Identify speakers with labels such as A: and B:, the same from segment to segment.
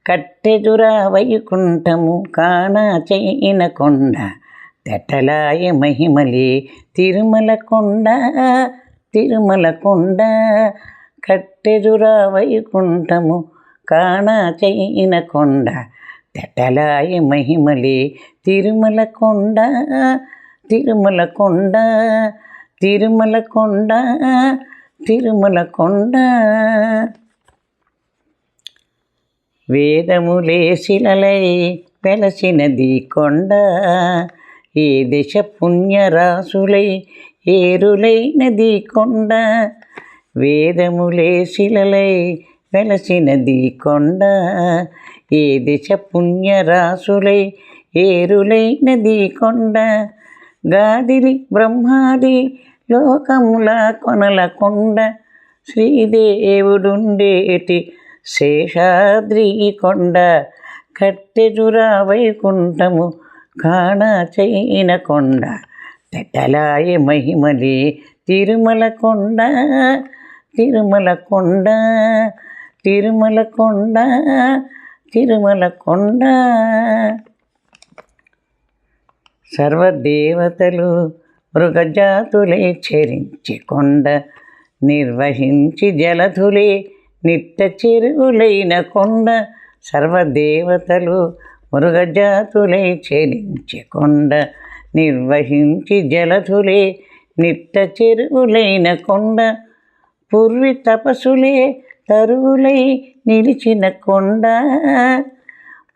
A: కట్టెదురా వైకుంఠము కానా చైన కొండ తెట్టలాయ మహిమలే తిరుమల కొండ తిరుమల కొండ. కట్టెదురా వైకుంఠము కానా చైన కొండ తెట్టలాయ మహిమలే తిరుమల కొండ తిరుమల కొండ తిరుమల కొండ తిరుమల కొండ. వేదములే శిలలై వెలసినది కొండ ఏ దశ పుణ్యరాశులై ఏరులైనది కొండ. వేదములే శిలలై వెలసినది కొండ ఏ దశ పుణ్యరాశులై ఏరులైనది కొండ. గాదిరి బ్రహ్మాది లోకముల కొనల కొండ శ్రీదేవుడుండేటి శేషాద్రి కొండ. కట్టెదురా వైకుంఠము కానా చైన కొండ తెట్టలాయ మహిమలే తిరుమల కొండ తిరుమల కొండ తిరుమల కొండ తిరుమల కొండ. సర్వదేవతలు మృగజాతులే చెరించి కొండ నిర్వహించి జలధులే నిత్య చెరువులైన కొండ. సర్వదేవతలు మృగజాతులై చెరించి కొండ నిర్వహించి జలధులే నిత్య చెరువులైన కొండ. పూర్వి తపసులే తరువులై నిలిచిన కొండ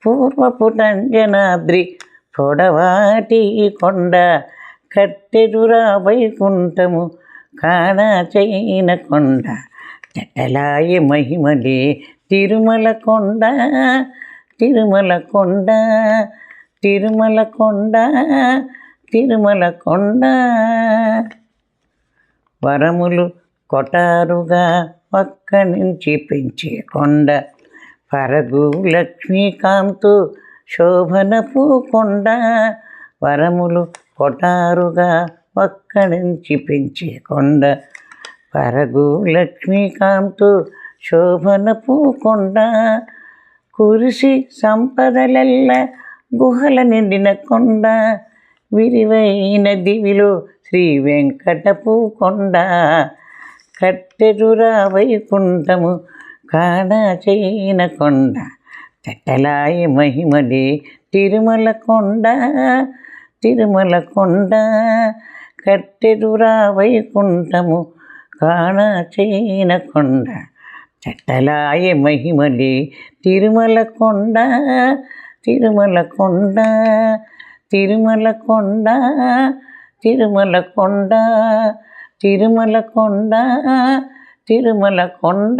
A: పూర్వపుటంజనాద్రి పొడవాటి కొండ. కట్టెదురా వైకుంఠము కానా చైన కొండ తెట్టలాయ మహిమలే తిరుమల కొండ తిరుమల కొండ తిరుమల కొండ తిరుమల కొండ. వరములు కొటారుగా పక్క నుంచి పెంచే కొండ పరగు లక్ష్మీకాంతు శోభనపు కొండ. వరములు కొటారుగా పక్క నుంచి పెంచే కొండ పరగు లక్ష్మీకాంతు శోభనపు కొండ. కురిసి సంపదలెల్ల గుహల నిండిన కొండ విరివైన దివిలో శ్రీ వెంకటపు కొండ. కట్టెదురా వైకుంఠము కానా చైన కొండ తెట్టలాయ మహిమలే తిరుమల కొండ తిరుమల కొండ. కట్టెదురా వైకుంఠము కానా చైన కొండ తెట్టలాయ మహిమలే తిరుమల కొండ తిరుమల కొండ తిరుమల కొండ తిరుమల కొండ తిరుమల కొండ తిరుమల కొండ.